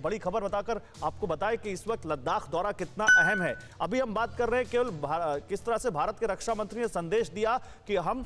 बड़ी खबर बताकर आपको बताएं कि इस वक्त लद्दाख दौरा कितना अहम है। अभी हम बात कर रहे हैं केवल किस तरह से भारत के रक्षा मंत्री ने संदेश दिया कि हम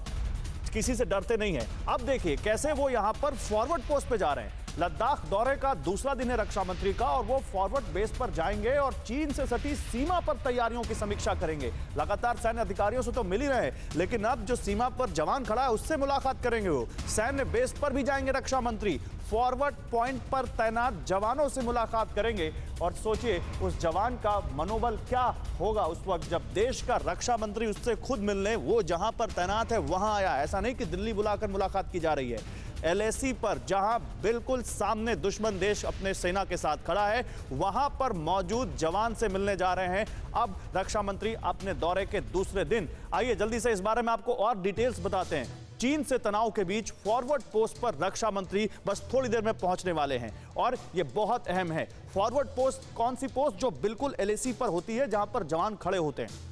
किसी से डरते नहीं हैं। अब देखिए कैसे वो यहां पर फॉरवर्ड पोस्ट पे जा रहे हैं। लद्दाख दौरे का दूसरा दिन है रक्षा मंत्री का और वो फॉरवर्ड बेस पर जाएंगे और चीन से सटी सीमा पर तैयारियों की समीक्षा करेंगे। लगातार सैन्य अधिकारियों से तो मिल ही रहे हैं, लेकिन अब जो सीमा पर जवान खड़ा है उससे मुलाकात करेंगे। वो सैन्य बेस पर भी जाएंगे रक्षा मंत्री, फॉरवर्ड पॉइंट पर तैनात जवानों से मुलाकात करेंगे। और सोचिए उस जवान का मनोबल क्या होगा उस वक्त जब देश का रक्षा मंत्री उससे खुद मिलने वो जहां पर तैनात है वहां आया। ऐसा नहीं कि दिल्ली बुलाकर मुलाकात की जा रही है, LAC पर जहां बिल्कुल सामने दुश्मन देश अपने सेना के साथ खड़ा है वहां पर मौजूद जवान से मिलने जा रहे हैं अब रक्षा मंत्री अपने दौरे के दूसरे दिन। आइए जल्दी से इस बारे में आपको और डिटेल्स बताते हैं। चीन से तनाव के बीच फॉरवर्ड पोस्ट पर रक्षा मंत्री बस थोड़ी देर में पहुंचने वाले हैं और यह बहुत अहम है। फॉरवर्ड पोस्ट कौन सी पोस्ट? जो बिल्कुल LAC पर होती है जहां पर जवान खड़े होते हैं।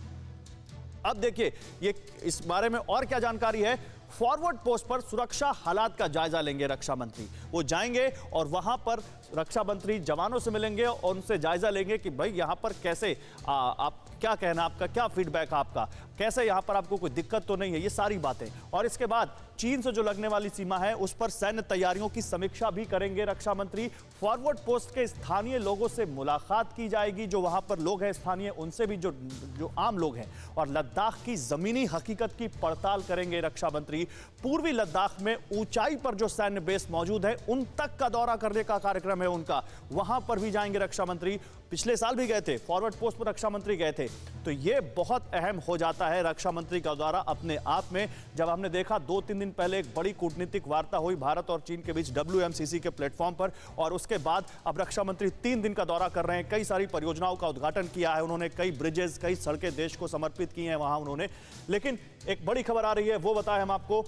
अब देखिए ये इस बारे में और क्या जानकारी है। फॉरवर्ड पोस्ट पर सुरक्षा हालात का जायजा लेंगे रक्षा मंत्री। वो जाएंगे और वहां पर रक्षा मंत्री जवानों से मिलेंगे और उनसे जायजा लेंगे कि भाई यहां पर कैसे आप क्या कहना, आपका क्या फीडबैक, आपका कैसे यहां पर आपको कोई दिक्कत तो नहीं है, ये सारी बातें। और इसके बाद चीन से जो लगने वाली सीमा है उस पर सैन्य तैयारियों की समीक्षा भी करेंगे रक्षा मंत्री। फॉरवर्ड पोस्ट के स्थानीय लोगों से मुलाकात की जाएगी, जो वहां पर लोग हैं स्थानीय उनसे भी, जो आम लोग हैं। और लद्दाख की जमीनी हकीकत की पड़ताल करेंगे रक्षा मंत्री। पूर्वी लद्दाख में ऊंचाई पर जो सैन्य बेस मौजूद है उन तक का दौरा करने का कार्यक्रम है उनका, वहां पर भी जाएंगे रक्षा मंत्री। पिछले साल भी गए थे, फॉरवर्ड पोस्ट पर रक्षा मंत्री गए थे। तो ये बहुत अहम हो जाता है रक्षा मंत्री का दौरा अपने आप में। जब हमने देखा 2-3 दिन पहले एक बड़ी कूटनीतिक वार्ता हुई भारत और चीन के बीच WMCC के प्लेटफॉर्म पर, और उसके बाद अब रक्षा मंत्री 3 दिन का दौरा कर रहे हैं। कई सारी परियोजनाओं का उद्घाटन किया है उन्होंने, कई ब्रिजेस, कई सड़कें देश को समर्पित की हैं वहां उन्होंने। लेकिन एक बड़ी खबर आ रही है, वो बताएं हम आपको।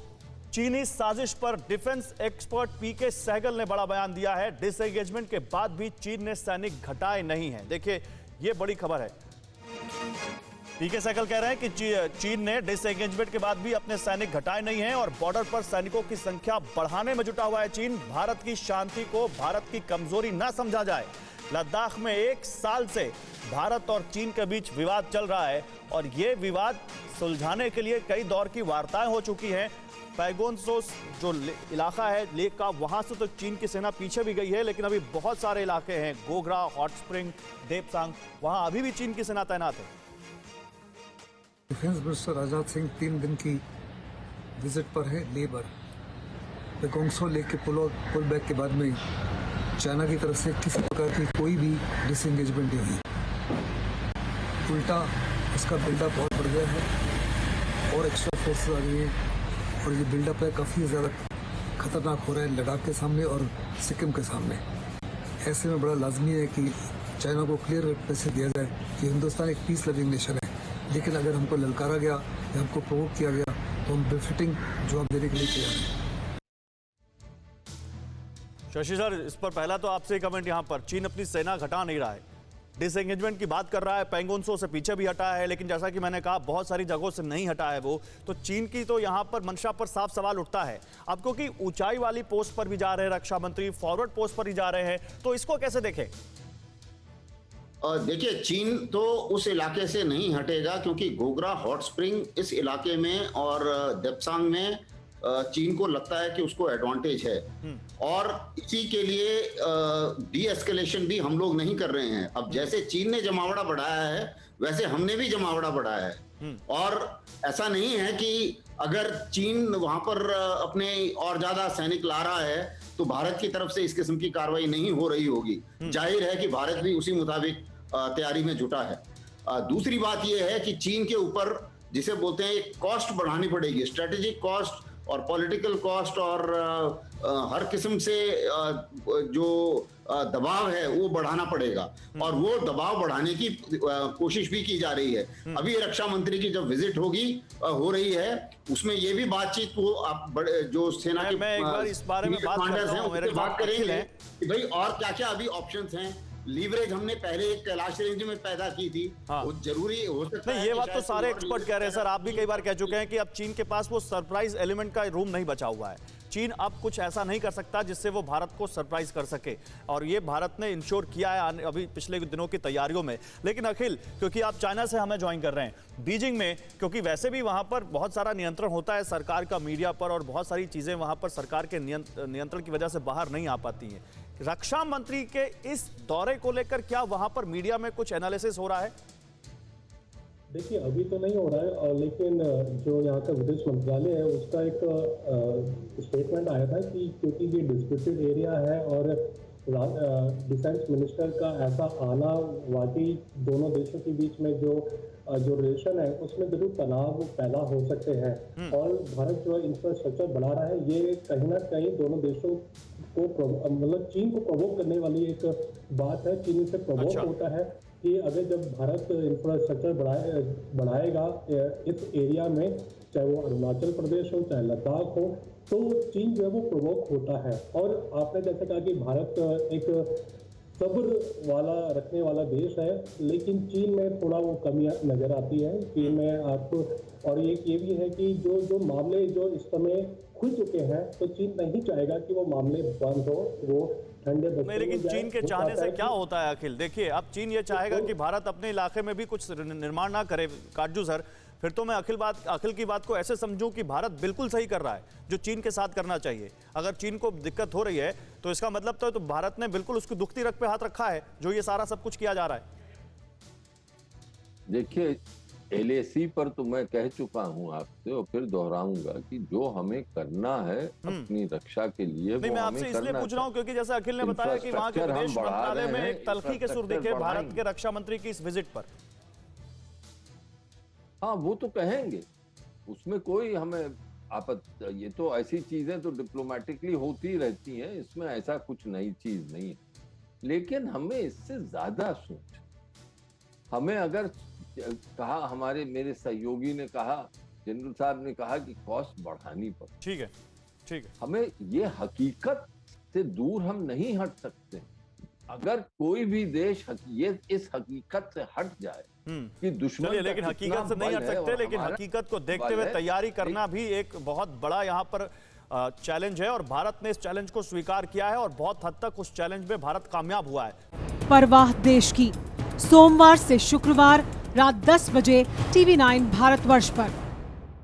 चीनी साजिश पर डिफेंस एक्सपर्ट PK सहगल ने बड़ा बयान दिया है। डिसएंगेजमेंट के बाद भी चीन ने सैनिक घटाए नहीं है। देखिए ये बड़ी खबर है। PK सहगल कह रहे हैं कि चीन ने डिसएंगेजमेंट के बाद भी अपने सैनिक घटाए नहीं हैं और बॉर्डर पर सैनिकों की संख्या बढ़ाने में जुटा हुआ है चीन। भारत की शांति को भारत की कमजोरी ना समझा जाए। लद्दाख में 1 साल से भारत और चीन के बीच विवाद चल रहा है और ये विवाद सुलझाने के लिए कई दौर की वार्ताएं हो चुकी हैं। पैगोन सो जो इलाका है लेक का, वहां से तो चीन की सेना पीछे भी गई है, लेकिन अभी बहुत सारे इलाके हैं, गोगरा, हॉट स्प्रिंग, देपसांग, वहां अभी भी चीन की सेना तैनात है। डिफेंस मिनिस्टर राजनाथ सिंह 3 दिन की विजिट पर है लेबर। पैगोन सो लेक के पुल बैक के बाद में चाइना की तरफ से किसी प्रकार की कोई भी डिसएंगेजमेंट नहीं है, उल्टा उसका बिल्डअप बहुत बढ़ गया है और एक्स्ट्रा फोर्सेस आ गई है और ये बिल्डअप है काफ़ी ज़्यादा खतरनाक हो रहा है लद्दाख के सामने और सिक्किम के सामने। ऐसे में बड़ा लाजमी है कि चाइना को क्लियर मैसेज दिया जाए कि हिंदुस्तान एक पीस लविंग नेशन है, लेकिन अगर हमको ललकारा गया या हमको प्रोवोक किया गया तो हम बेफिटिंग जवाब देने के लिए तैयार हैं। शशि सर, इस पर पहला तो आपसे कमेंट यहाँ पर, चीन अपनी सेना घटा नहीं रहा है, डिसएंगेजमेंट की बात कर रहा है, पैंगोन सो से पीछे भी हटा है, लेकिन जैसा कि मैंने कहा बहुत सारी जगहों से नहीं हटा है वो। तो चीन की तो यहाँ पर मंशा पर साफ सवाल उठता है। अब क्योंकि ऊंचाई वाली पोस्ट पर भी जा रहे हैं रक्षा मंत्री, फॉरवर्ड पोस्ट पर ही जा रहे हैं, तो इसको कैसे देखें? देखिए, चीन तो उस इलाके से नहीं हटेगा क्योंकि गोगरा, हॉट स्प्रिंग इस इलाके में और देपसांग में चीन को लगता है कि उसको एडवांटेज है और इसी के लिए डी एस्केलेशन भी हम लोग नहीं कर रहे हैं। अब जैसे चीन ने जमावड़ा बढ़ाया है वैसे हमने भी जमावड़ा बढ़ाया है और ऐसा नहीं है कि अगर चीन वहां पर अपने और ज्यादा सैनिक ला रहा है तो भारत की तरफ से इस किस्म की कार्रवाई नहीं हो रही होगी। जाहिर है कि भारत भी उसी मुताबिक तैयारी में जुटा है। दूसरी बात यह है कि चीन के ऊपर जिसे बोलते हैं एक कॉस्ट बढ़ानी पड़ेगी, स्ट्रेटेजिक कॉस्ट और पॉलिटिकल कॉस्ट और हर किस्म से जो दबाव है वो बढ़ाना पड़ेगा और वो दबाव बढ़ाने की कोशिश भी की जा रही है। अभी रक्षा मंत्री की जब विजिट हो रही है उसमें ये भी बातचीत को आप जो सेना के मैं एक बार इस बारे में बात करता हूं, मेरे बात करेंगे कि भाई और क्या क्या अभी ऑप्शंस हैं। लीवरेज हमने पहले एक कैलाश रेंज में पैदा की थी, वो जरूरी हो सकता है। ये बात तो सारे एक्सपर्ट कह रहे हैं सर, आप भी कई बार कह चुके हैं कि अब चीन के पास वो सरप्राइज एलिमेंट का रूम नहीं बचा हुआ है। चीन अब कुछ ऐसा नहीं कर सकता जिससे वो भारत को सरप्राइज कर सके, और ये भारत ने इंश्योर किया है अभी पिछले दिनों की तैयारियों में। लेकिन अखिल, क्योंकि आप चाइना से हमें ज्वाइन कर रहे हैं, बीजिंग में, क्योंकि वैसे भी वहां पर बहुत सारा नियंत्रण होता है सरकार का मीडिया पर, और बहुत सारी चीजें वहां पर सरकार के नियंत्रण की वजह से बाहर नहीं आ पाती हैं। रक्षा मंत्री के इस दौरे को लेकर क्या वहां पर मीडिया में कुछ एनालिसिस हो रहा है? देखिए, अभी तो नहीं हो रहा है, और लेकिन जो यहाँ का विदेश मंत्रालय है उसका एक स्टेटमेंट आया था कि क्योंकि ये डिस्प्यूटेड एरिया है और डिफेंस मिनिस्टर का ऐसा आना वाकई दोनों देशों के बीच में जो रिलेशन है उसमें जरूर तनाव पैदा हो सकते हैं। और भारत जो इंफ्रास्ट्रक्चर बढ़ा रहा है, ये कहीं ना कहीं दोनों देशों को मतलब चीन को प्रवोक करने वाली एक बात है। चीन से प्रवोक होता है कि अगर जब भारत इंफ्रास्ट्रक्चर बढ़ाएगा इस एरिया में, चाहे वो अरुणाचल प्रदेश हो चाहे लद्दाख हो, तो चीन जो है वो प्रवोक होता है। और आपने जैसे कहा कि भारत एक सब्र वाला रखने वाला देश है, लेकिन चीन में थोड़ा वो कमी नजर आती है। चीन में आपको, और ये भी है कि जो मामले जो इस समय खुल चुके हैं, तो चीन नहीं चाहेगा कि वो मामले बंद हो, वो ठंडे बस्ते नहीं, लेकिन चीन के चाहने से क्या होता है अखिल? देखिए, अब चीन ये चाहेगा कि भारत अपने इलाके में भी कुछ निर्माण ना करे काटजू सर, फिर तो मैं अखिल की बात को ऐसे समझूं कि भारत बिल्कुल सही कर रहा है जो चीन के साथ करना चाहिए। अगर चीन को दिक्कत हो रही है तो इसका मतलब तो भारत ने बिल्कुल उसकी दुखती रग पे हाथ रखा है, जो ये सारा सब कुछ किया जा रहा है। देखिए, LAC पर तो मैं कह चुका हूं आपसे, और फिर दोहराऊंगा कि जो हमें करना है अपनी रक्षा के लिए, नहीं, मैं आपसे इसलिए पूछ रहा हूं क्योंकि जैसे अखिल ने बताया कि वहां के विदेश मंत्रालय में एक तल्खी के सुर दिखे भारत के रक्षा मंत्री की इस विजिट पर। हाँ, वो तो कहेंगे, उसमें कोई हमें आपत्ति, ये तो ऐसी चीजें तो डिप्लोमेटिकली होती रहती हैं, इसमें ऐसा कुछ नई चीज नहीं है। लेकिन हमें इससे ज्यादा सोच, हमें अगर कहा, मेरे सहयोगी ने कहा, जनरल साहब ने कहा कि कॉस्ट बढ़ानी पड़े, ठीक है, ठीक है, हमें ये हकीकत से दूर हम नहीं हट सकते। अगर कोई भी देश इस हकीकत से हट जाए कि दुश्मन, लेकिन हकीकत से नहीं हट सकते, लेकिन हकीकत को देखते हुए तैयारी करना भी एक बहुत बड़ा यहाँ पर चैलेंज है, और भारत ने इस चैलेंज को स्वीकार किया है और बहुत हद तक उस चैलेंज में भारत कामयाब हुआ है। परवाह देश की, सोमवार से शुक्रवार रात 10 बजे TV9 भारतवर्ष पर।